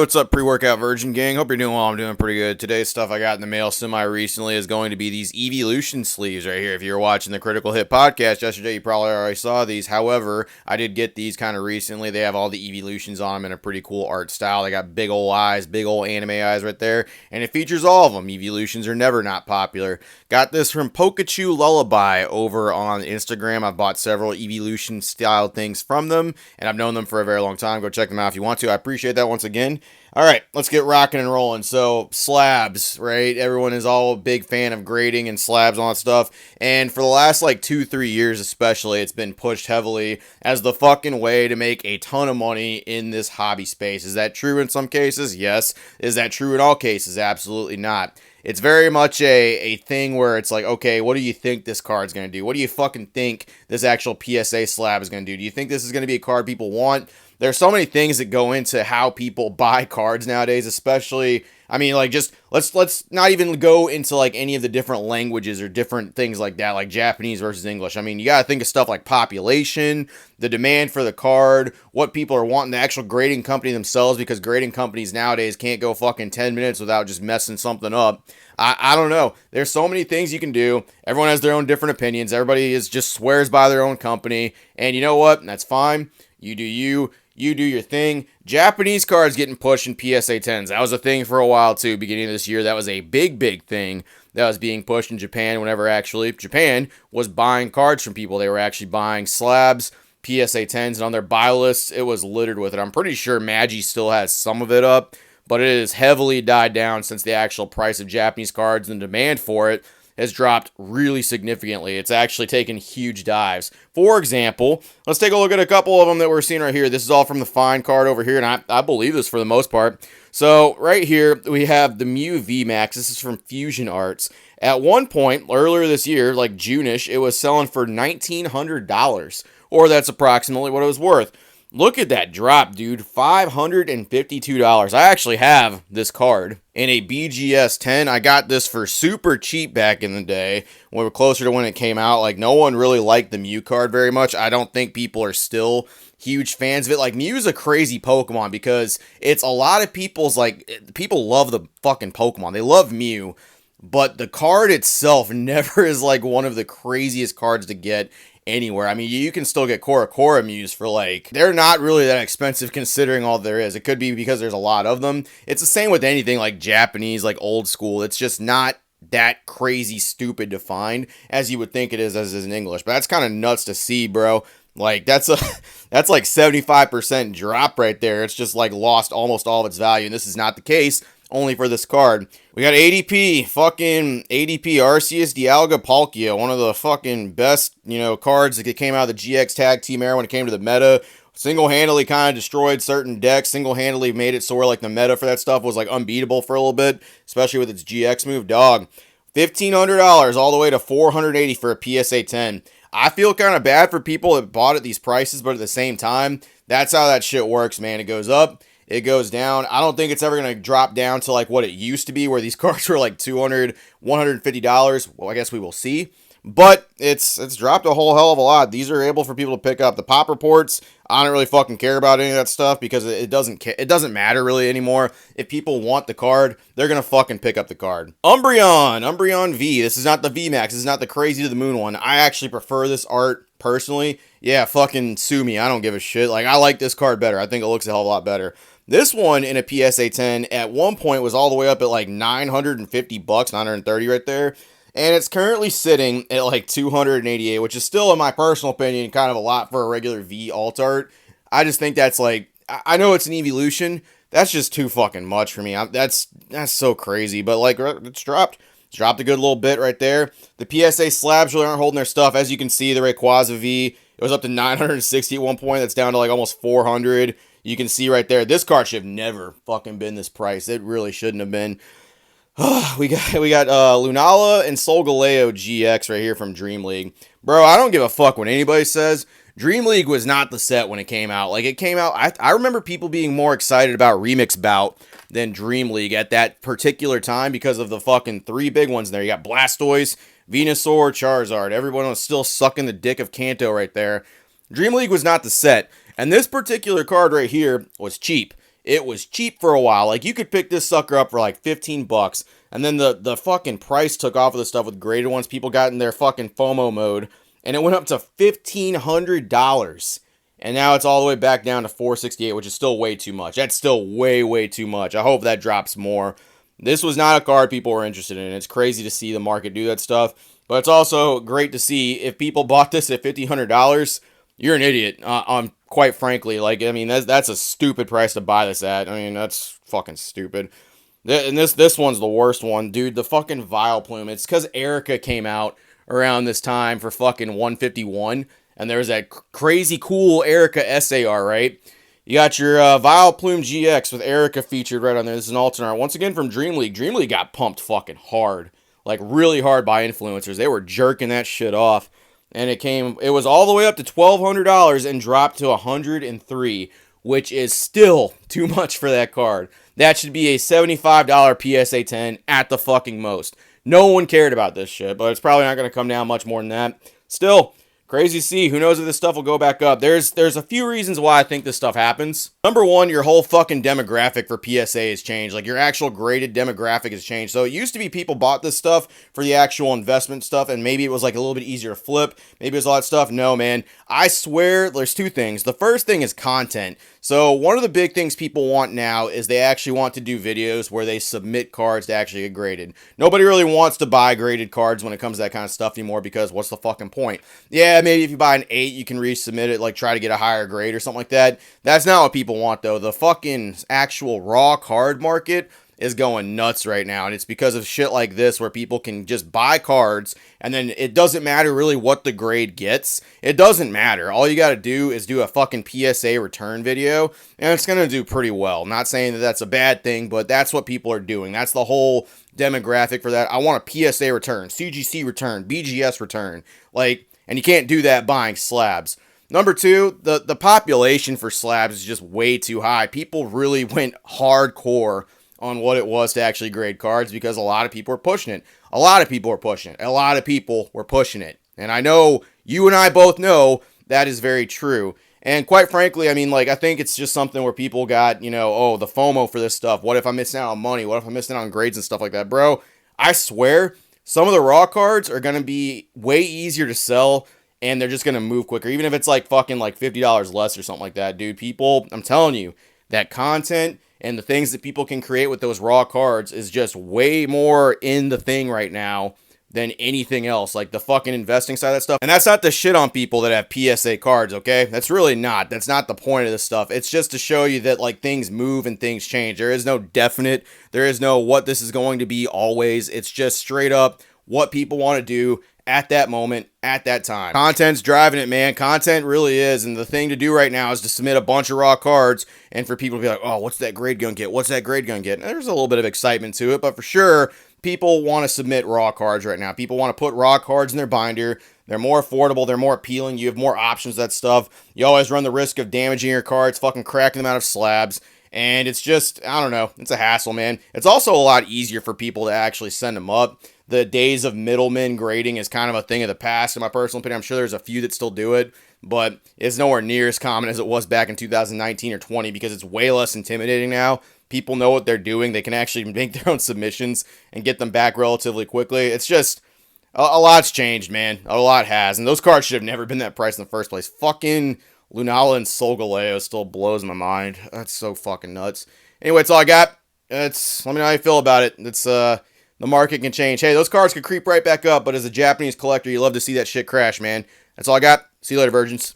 what's up, pre-workout virgin gang? Hope you're doing well. I'm doing pretty good. Today's stuff I got in the mail semi-recently is going to be these Evolution sleeves right here. If you were watching the Critical Hit podcast yesterday, you probably already saw these. However, I did get these kind of recently. They have all the Evolutions on them in a pretty cool art style. They got big old eyes, big old anime eyes right there, and it features all of them. Evolutions are never not popular. Got this from Pikachu Lullaby over on Instagram. I've bought several Evolution style things from them, and I've known them for a very long time. Go check them out if you want to. I appreciate that once again. All right, let's get rocking and rolling. So, slabs, right? Everyone is all a big fan of grading and slabs and all that stuff. And for the last, 2-3 years especially, it's been pushed heavily as the fucking way to make a ton of money in this hobby space. Is that true in some cases? Yes. Is that true in all cases? Absolutely not. It's very much a thing where it's like, okay, what do you think this card's going to do? What do you fucking think this actual PSA slab is going to do? Do you think this is going to be a card people want? There's so many things that go into how people buy cards nowadays, especially, just let's not even go into any of the different languages or different things like that, like Japanese versus English. You got to think of stuff like population, the demand for the card, what people are wanting, the actual grading company themselves, because grading companies nowadays can't go fucking 10 minutes without just messing something up. I don't know. There's so many things you can do. Everyone has their own different opinions. Everybody just swears by their own company. And you know what? That's fine. You do you. You do your thing. Japanese cards getting pushed in PSA 10s. That was a thing for a while too, beginning of this year. That was a big thing that was being pushed in Japan whenever actually Japan was buying cards from people. They were actually buying slabs, PSA 10s, and on their buy lists, it was littered with it. I'm pretty sure Magi still has some of it up, but it has heavily died down since the actual price of Japanese cards and the demand for it has dropped really significantly. It's actually taken huge dives. For example, let's take a look at a couple of them that we're seeing right here. This is all from the Fine card over here, and I believe this for the most part. So right here, we have the Mew VMAX. This is from Fusion Arts. At one point, earlier this year, like June-ish, it was selling for $1,900, or that's approximately what it was worth. Look at that drop, dude. $552. I actually have this card in a BGS 10. I got this for super cheap back in the day when we were closer to when it came out. No one really liked the Mew card very much. I don't think people are still huge fans of it. Mew's a crazy Pokemon because it's a lot of people's, people love the fucking Pokemon. They love Mew. But the card itself never is one of the craziest cards to get anywhere. You can still get Cora Mews for they're not really that expensive considering all there is. It could be because there's a lot of them. It's the same with anything Japanese, old school. It's just not that crazy stupid to find as you would think it is as is in English. But that's kind of nuts to see, bro. That's 75% drop right there. It's just lost almost all of its value, and this is not the case only for this card. We got ADP, fucking ADP Arceus Dialga Palkia, one of the fucking best, cards that came out of the GX Tag Team era when it came to the meta. Single-handedly kind of destroyed certain decks, single-handedly made it so where the meta for that stuff was unbeatable for a little bit, especially with its GX move. Dog, $1,500 all the way to $480 for a PSA 10. I feel kind of bad for people that bought at these prices, but at the same time, that's how that shit works, man. It goes up, it goes down. I don't think it's ever going to drop down to what it used to be, where these cards were $200, $150. Well, I guess we will see. But it's dropped a whole hell of a lot. These are able for people to pick up. The pop reports, I don't really fucking care about any of that stuff because it doesn't matter really anymore. If people want the card, they're going to fucking pick up the card. Umbreon V. This is not the VMAX. This is not the crazy to the moon one. I actually prefer this art personally. Yeah, fucking sue me. I don't give a shit. I like this card better. I think it looks a hell of a lot better. This one in a PSA 10 at one point was all the way up at $950, $930 right there. And it's currently sitting at $288, which is still, in my personal opinion, kind of a lot for a regular V alt art. I just think that's I know it's an evolution. That's just too fucking much for me. That's so crazy. But it's dropped. It's dropped a good little bit right there. The PSA slabs really aren't holding their stuff. As you can see, the Rayquaza V, it was up to 960 at one point. That's down to almost 400. You can see right there, this card should have never fucking been this price. It really shouldn't have been. We got Lunala and Solgaleo GX right here from Dream League. Bro, I don't give a fuck what anybody says. Dream League was not the set when it came out. It came out, I remember people being more excited about Remix Bout than Dream League at that particular time because of the fucking three big ones there. You got Blastoise, Venusaur, Charizard. Everyone was still sucking the dick of Kanto right there. Dream League was not the set. And this particular card right here was cheap. it was cheap for a while. Like, you could pick this sucker up for like 15 bucks. And then the fucking price took off of the stuff with graded ones. People got in their fucking FOMO mode. And it went up to $1,500. And now it's all the way back down to $468, which is still way too much. That's still way, way too much. I hope that drops more. This was not a card people were interested in. It's crazy to see the market do that stuff. But it's also great to see if people bought this at $1,500, you're an idiot. Quite frankly, like, I mean, that's a stupid price to buy this at. I mean, that's fucking stupid. And this one's the worst one, dude. The fucking Vileplume. It's because Erica came out around this time for fucking 151, and there's that crazy cool Erica SAR, right? You got your Vileplume GX with Erica featured right on there. This is an alternate art. Once again from Dream League. Dream League got pumped fucking hard. Like, really hard by influencers. They were jerking that shit off. And it was all the way up to $1,200 and dropped to $103, which is still too much for that card. That should be a $75 PSA 10 at the fucking most. No one cared about this shit, but it's probably not going to come down much more than that. Still, crazy to see. Who knows if this stuff will go back up. There's a few reasons why I think this stuff happens. Number one, your whole fucking demographic for PSA has changed. Like, your actual graded demographic has changed. So it used to be people bought this stuff for the actual investment stuff, and maybe it was like a little bit easier to flip. Maybe it was all that stuff. No, man. I swear there's two things. The first thing is content. So one of the big things people want now is they actually want to do videos where they submit cards to actually get graded. Nobody really wants to buy graded cards when it comes to that kind of stuff anymore, because what's the fucking point? Yeah, maybe if you buy an 8, you can resubmit it, like try to get a higher grade or something like that. That's not what people want, though. The fucking actual raw card market is going nuts right now, and it's because of shit like this where people can just buy cards, and then it doesn't matter really what the grade gets. It doesn't matter. All you gotta do is do a fucking PSA return video, and it's gonna do pretty well. Not saying that that's a bad thing, but that's what people are doing. That's the whole demographic for that. I want a PSA return, CGC return, BGS return, like, and you can't do that buying slabs. Number two, the population for slabs is just way too high. People really went hardcore on what it was to actually grade cards because a lot of people were pushing it. A lot of people were pushing it. A lot of people were pushing it. And I know you and I both know that is very true. And quite frankly, I mean, like, I think it's just something where people got, you know, oh, the FOMO for this stuff. What if I'm missing out on money? What if I'm missing out on grades and stuff like that? Bro, I swear, some of the raw cards are going to be way easier to sell, and they're just going to move quicker. Even if it's like fucking like $50 less or something like that, dude. People, I'm telling you, that content and the things that people can create with those raw cards is just way more in the thing right now than anything else. Like the fucking investing side of that stuff. And that's not to shit on people that have PSA cards, okay? That's really not. That's not the point of this stuff. It's just to show you that, like, things move and things change. There is no definite. There is no what this is going to be always. It's just straight up what people want to do at that moment, at that time. Content's driving it, man. Content really is. And the thing to do right now is to submit a bunch of raw cards and for people to be like, oh, what's that grade gonna get? What's that grade gonna get? And there's a little bit of excitement to it, but for sure, people want to submit raw cards right now. People want to put raw cards in their binder. They're more affordable. They're more appealing. You have more options, that stuff. You always run the risk of damaging your cards, fucking cracking them out of slabs. And it's just, I don't know. It's a hassle, man. It's also a lot easier for people to actually send them up. The days of middlemen grading is kind of a thing of the past, in my personal opinion. I'm sure there's a few that still do it, but it's nowhere near as common as it was back in 2019 or 20 because it's way less intimidating now. People know what they're doing. They can actually make their own submissions and get them back relatively quickly. It's just, a lot's changed, man. A lot has. And those cards should have never been that price in the first place. Fucking Lunala and Solgaleo still blows my mind. That's so fucking nuts. Anyway, that's all I got. Let me know how you feel about it. The market can change. Hey, those cards could creep right back up, but as a Japanese collector, you love to see that shit crash, man. That's all I got. See you later, virgins.